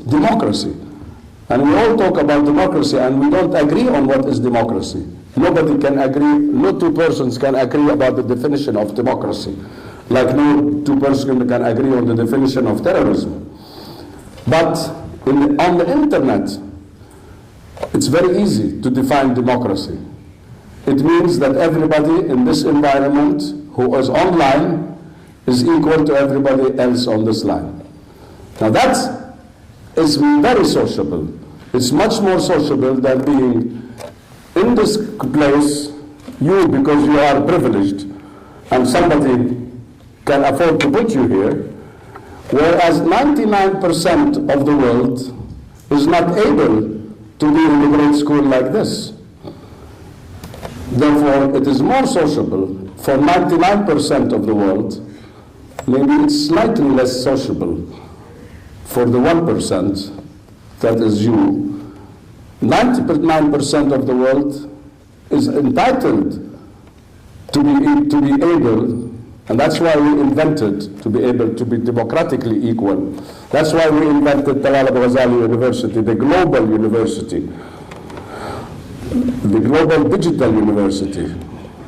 democracy. And we all talk about democracy, and we don't agree on what is democracy. Nobody can agree, no two persons can agree about the definition of democracy, like no two persons can agree on the definition of terrorism. But on the internet, it's very easy to define democracy. It means that everybody in this environment who is online is equal to everybody else on this line. Now that is very sociable. It's much more sociable than being in this place, you because you are privileged and somebody can afford to put you here, whereas 99% of the world is not able to be in a great school like this. Therefore, it is more sociable for 99% of the world. Maybe it's slightly less sociable for the 1% that is you. 99% of the world is entitled to be able, and that's why we invented to be able to be democratically equal. That's why we invented Talal Abu-Ghazaleh University, the global university, the global digital university,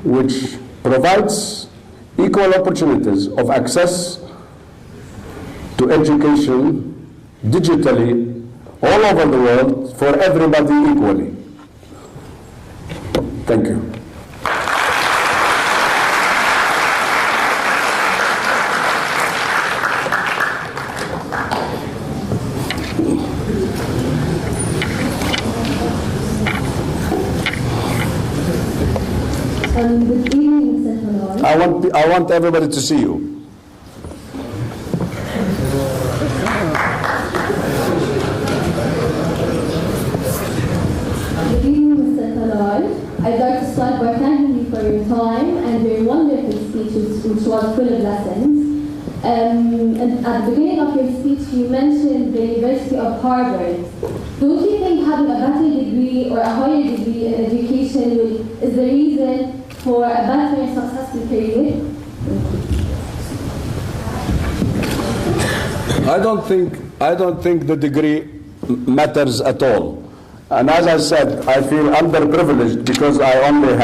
which provides equal opportunities of access to education digitally all over the world for everybody equally. Thank you. Good evening, Mr. Talal. I want everybody to see you. Good evening, Mr. Talal. I'd like to start by thanking you for your time and your wonderful speech, which was full of lessons. And at the beginning of your speech, you mentioned the University of Harvard. Don't you think having a better degree or a higher degree in education is the reason for a better and successful career? I don't think the degree matters at all. And as I said, I feel underprivileged because I have only a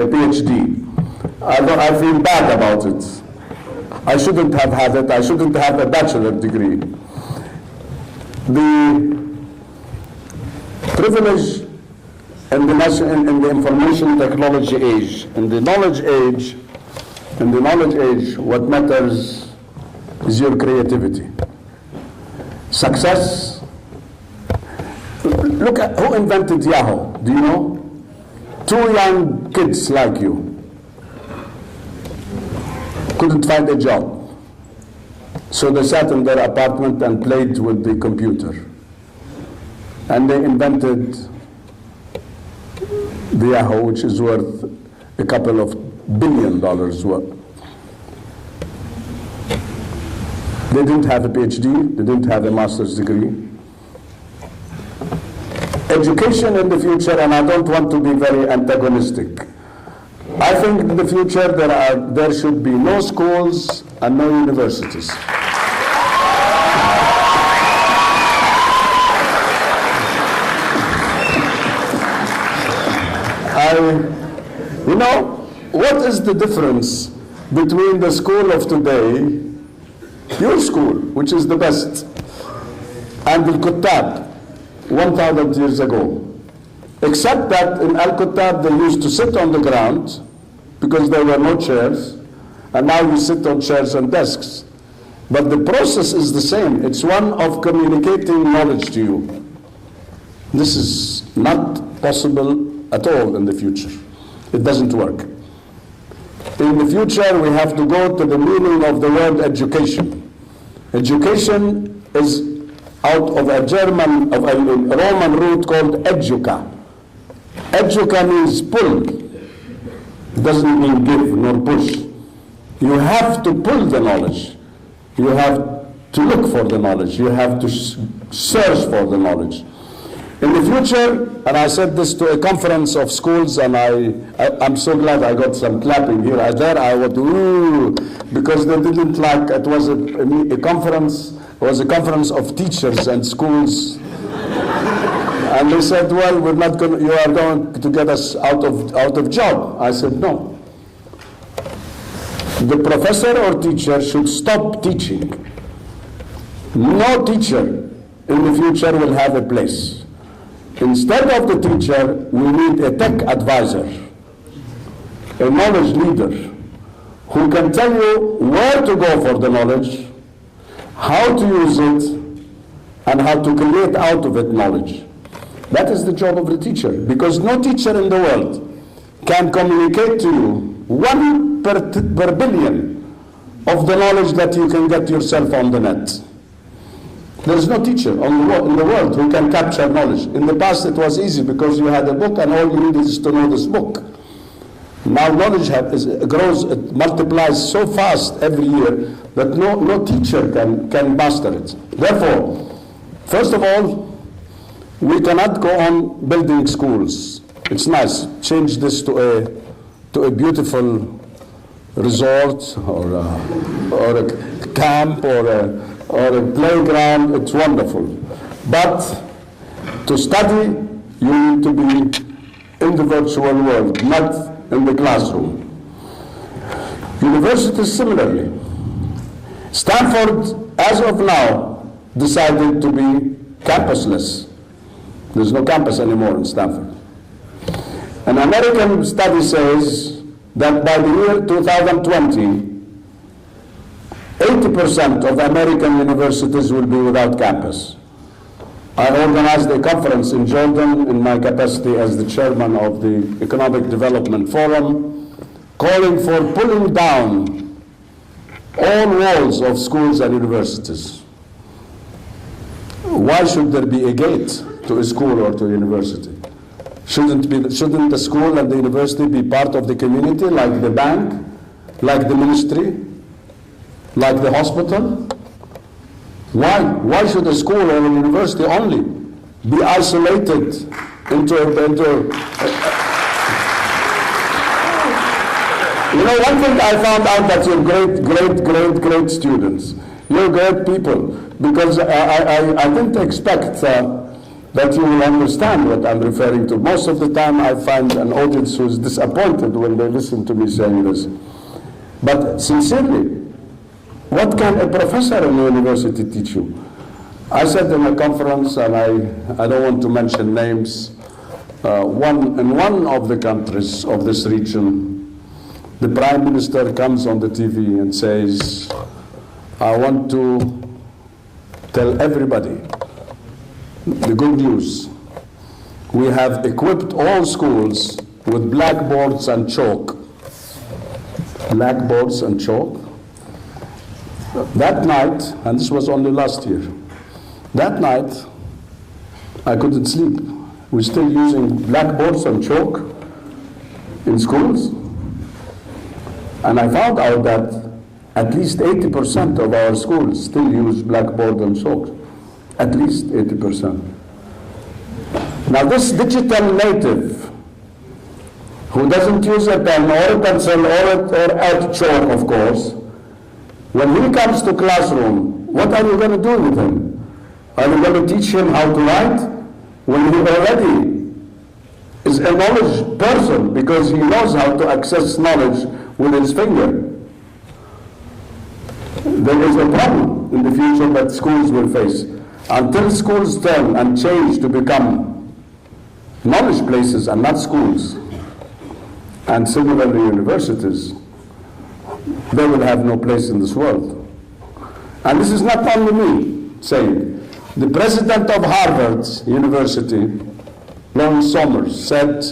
PhD. I feel bad about it. I shouldn't have had it. I shouldn't have a bachelor degree. The privilege in the information technology age, in the knowledge age, what matters is your creativity. Success. Look at who invented Yahoo. Do you know? Two young kids like you couldn't find a job, so they sat in their apartment and played with the computer, and they invented the Yahoo, which is worth a couple of $1 billion worth. They didn't have a PhD, they didn't have a master's degree. Education in the future, and I don't want to be very antagonistic, I think in the future there should be no schools and no universities. You know, what is the difference between the school of today, your school, which is the best, and Al-Kuttab 1,000 years ago? Except that in Al-Kuttab they used to sit on the ground because there were no chairs, and now you sit on chairs and desks. But the process is the same. It's one of communicating knowledge to you. This is not possible at all in the future. It doesn't work. In the future, we have to go to the meaning of the word education. Education is out of a Roman root called educa. Educa means pull. It doesn't mean give nor push. You have to pull the knowledge. You have to look for the knowledge. You have to search for the knowledge. In the future, and I said this to a conference of schools, and I'm so glad I got some clapping here. There I would, ooh, because they didn't like, it was a conference, it was a conference of teachers and schools. And they said, well, we're not going, you are going to get us out of job. I said, no. The professor or teacher should stop teaching. No teacher in the future will have a place. Instead of the teacher, we need a tech advisor, a knowledge leader, who can tell you where to go for the knowledge, how to use it, and how to create out of it knowledge. That is the job of the teacher, because no teacher in the world can communicate to you 1 per billion of the knowledge that you can get yourself on the net. There is no teacher in the world who can capture knowledge. In the past it was easy because you had a book and all you need is to know this book. Now knowledge grows, it multiplies so fast every year that no teacher can master it. Therefore, first of all, we cannot go on building schools. It's nice. Change this to a beautiful resort or a camp or a playground. It's wonderful. But to study, you need to be in the virtual world, not in the classroom. Universities similarly. Stanford, as of now, decided to be campusless. There's no campus anymore in Stanford. An American study says that by the year 2020, 80% of American universities will be without campus. I organized a conference in Jordan in my capacity as the chairman of the Economic Development Forum, calling for pulling down all walls of schools and universities. Why should there be a gate to a school or to a university? Shouldn't the school and the university be part of the community, like the bank, like the ministry, like the hospital? Why should a school or a university only be isolated into You know, one thing I found out that you're great students. You're great people, because I didn't expect that you will understand what I'm referring to. Most of the time I find an audience who's disappointed when they listen to me saying this. But sincerely, what can a professor in a university teach you? I said in a conference, and I don't want to mention names, in one of the countries of this region, the Prime Minister comes on the TV and says, I want to tell everybody the good news. We have equipped all schools with blackboards and chalk. Blackboards and chalk. That night, and this was only last year, that night I couldn't sleep. We're still using blackboards and chalk in schools. And I found out that at least 80% of our schools still use blackboard and chalk. At least 80%. Now this digital native who doesn't use a pen or a pencil or a chalk, of course, when he comes to classroom, what are you going to do with him? Are you going to teach him how to write when he already is a knowledge person because he knows how to access knowledge with his finger? There is a problem in the future that schools will face. Until schools turn and change to become knowledge places and not schools, and similarly universities, they will have no place in this world. And this is not only me saying. The president of Harvard University, Lawrence Summers, said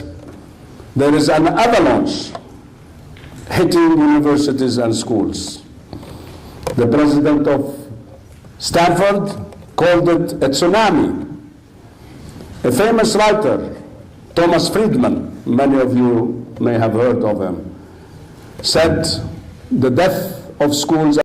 there is an avalanche hitting universities and schools. The president of Stanford called it a tsunami. A famous writer, Thomas Friedman, many of you may have heard of him, said the death of schools